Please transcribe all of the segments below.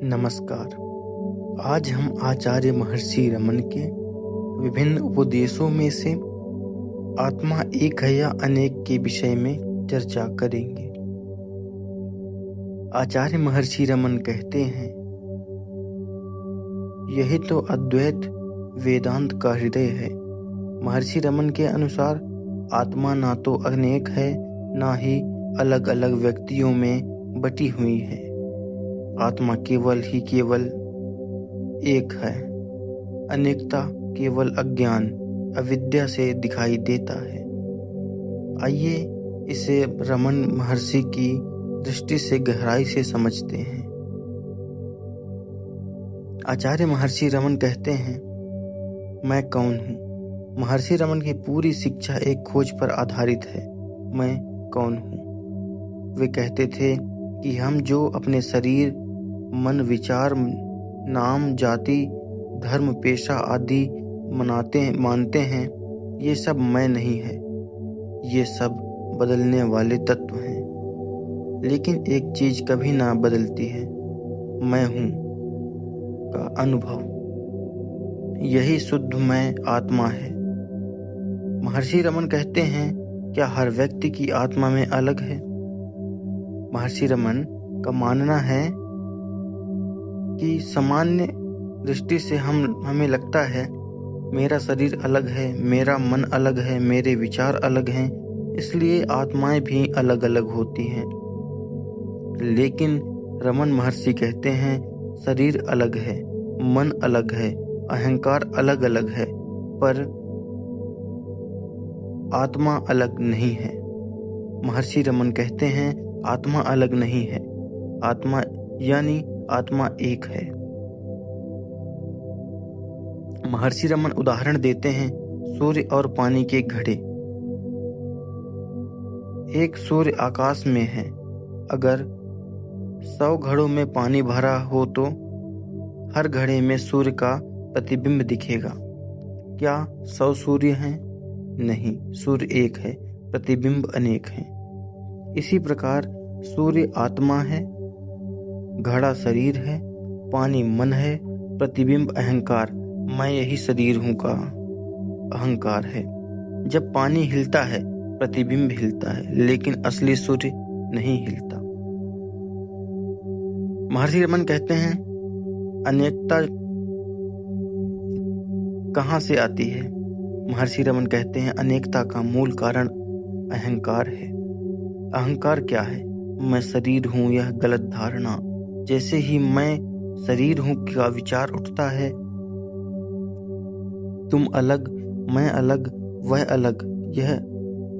नमस्कार। आज हम आचार्य महर्षि रमन के विभिन्न उपदेशों में से आत्मा एक है या अनेक के विषय में चर्चा करेंगे। आचार्य महर्षि रमन कहते हैं, यही तो अद्वैत वेदांत का हृदय है। महर्षि रमन के अनुसार आत्मा ना तो अनेक है, ना ही अलग अलग व्यक्तियों में बटी हुई है। आत्मा केवल एक है। अनेकता केवल अज्ञान, अविद्या से दिखाई देता है। आइए इसे रमन महर्षि की दृष्टि से गहराई से समझते हैं। आचार्य महर्षि रमन कहते हैं, मैं कौन हूँ। महर्षि रमन की पूरी शिक्षा एक खोज पर आधारित है। मैं कौन हूँ। वे कहते थे कि हम जो अपने शरीर, मन, विचार, नाम, जाति, धर्म, पेशा आदि मानते हैं, ये सब मैं नहीं है। ये सब बदलने वाले तत्व हैं। लेकिन एक चीज कभी ना बदलती है, मैं हूँ का अनुभव। यही शुद्ध मैं आत्मा है। महर्षि रमन कहते हैं, क्या हर व्यक्ति की आत्मा में अलग है। महर्षि रमन का मानना है कि सामान्य दृष्टि से हमें लगता है मेरा शरीर अलग है, मेरा मन अलग है, मेरे विचार अलग हैं, इसलिए आत्माएं भी अलग अलग होती हैं। लेकिन रमन महर्षि कहते हैं, शरीर अलग है, मन अलग है, अहंकार अलग अलग है, पर आत्मा अलग नहीं है। महर्षि रमन कहते हैं, आत्मा अलग नहीं है। आत्मा यानी आत्मा एक है। महर्षि रमन उदाहरण देते हैं, सूर्य और पानी के घड़े। एक सूर्य आकाश में है। अगर 100 घड़ों में पानी भरा हो तो हर घड़े में सूर्य का प्रतिबिंब दिखेगा। क्या 100 सूर्य हैं? नहीं, सूर्य एक है, प्रतिबिंब अनेक हैं। इसी प्रकार सूर्य आत्मा है, घड़ा शरीर है, पानी मन है, प्रतिबिंब अहंकार, मैं यही शरीर हूं का अहंकार है। जब पानी हिलता है, प्रतिबिंब हिलता है, लेकिन असली सूर्य नहीं हिलता। महर्षि रमन कहते हैं, अनेकता कहां से आती है। महर्षि रमन कहते हैं, अनेकता का मूल कारण अहंकार है। अहंकार क्या है? मैं शरीर हूं, यह गलत धारणा। जैसे ही मैं शरीर हूं का विचार उठता है, तुम अलग, मैं अलग, वह अलग, यह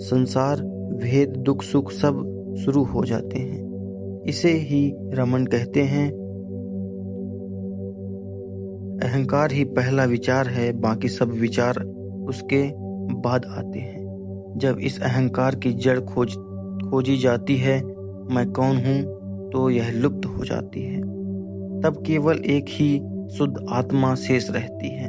संसार, भेद, दुख, सुख सब शुरू हो जाते हैं। इसे ही रमन कहते हैं, अहंकार ही पहला विचार है, बाकी सब विचार उसके बाद आते हैं। जब इस अहंकार की जड़ खोजी जाती है, मैं कौन हूं, तो यह लुप्त हो जाती है। तब केवल एक ही शुद्ध आत्मा शेष रहती है।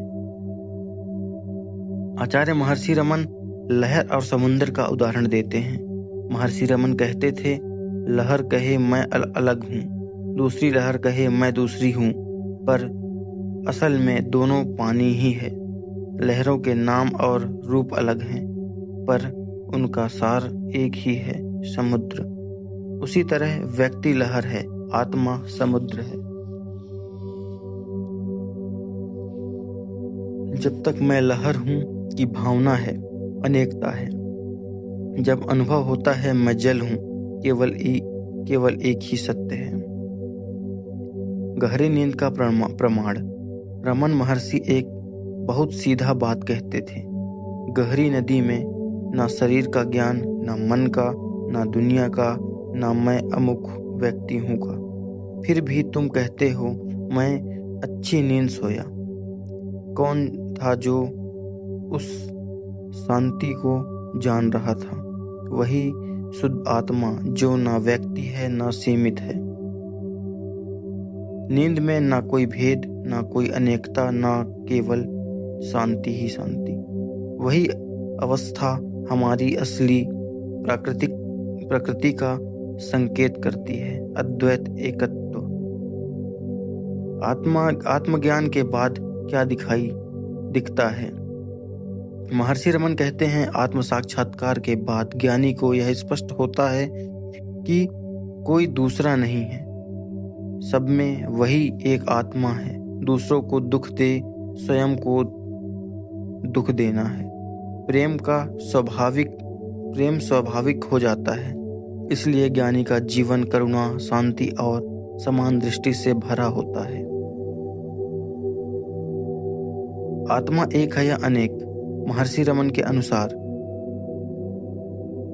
आचार्य महर्षि रमन लहर और समुद्र का उदाहरण देते हैं। महर्षि रमन कहते थे, लहर कहे मैं अलग हूँ, दूसरी लहर कहे मैं दूसरी हूँ, पर असल में दोनों पानी ही है। लहरों के नाम और रूप अलग हैं, पर उनका सार एक ही है, समुद्र। उसी तरह व्यक्ति लहर है, आत्मा समुद्र है। जब तक मैं लहर हूं की भावना है, अनेकता है। जब अनुभव होता है मैं जल हूं, केवल एक ही सत्य है। गहरी नींद का प्रमाण। रमन महर्षि एक बहुत सीधा बात कहते थे। गहरी नदी में ना शरीर का ज्ञान, ना मन का, ना दुनिया का, ना मैं अमुक व्यक्ति हूं का। फिर भी तुम कहते हो मैं अच्छी नींद सोया। कौन था जो उस शांति को जान रहा था? वही शुद्ध आत्मा, जो ना व्यक्ति है, ना सीमित है। नींद में ना कोई भेद, ना कोई अनेकता, ना केवल शांति ही शांति। वही अवस्था हमारी असली प्रकृति का संकेत करती है, अद्वैत एकत्व। आत्मज्ञान के बाद क्या दिखता है? महर्षि रमन कहते हैं, आत्म साक्षात्कार के बाद ज्ञानी को यह स्पष्ट होता है कि कोई दूसरा नहीं है, सब में वही एक आत्मा है। दूसरों को दुख दे, स्वयं को दुख देना है। प्रेम स्वाभाविक हो जाता है। इसलिए ज्ञानी का जीवन करुणा, शांति और समान दृष्टि से भरा होता है। आत्मा एक है या अनेक? महर्षि रमन के अनुसार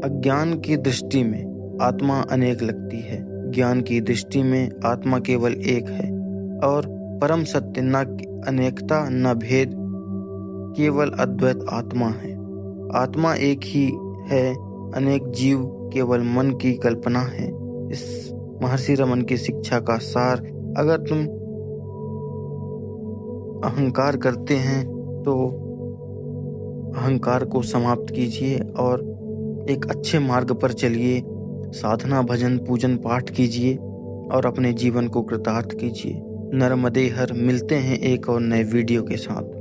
अज्ञान की दृष्टि में आत्मा अनेक लगती है, ज्ञान की दृष्टि में आत्मा केवल एक है और परम सत्य न अनेकता न भेद, केवल अद्वैत आत्मा है। आत्मा एक ही है, अनेक जीव केवल मन की कल्पना है। इस महर्षि रमन की शिक्षा का सार, अगर तुम अहंकार करते हैं तो अहंकार को समाप्त कीजिए और एक अच्छे मार्ग पर चलिए। साधना, भजन, पूजन, पाठ कीजिए और अपने जीवन को कृतार्थ कीजिए। नर्मदे हर। मिलते हैं एक और नए वीडियो के साथ।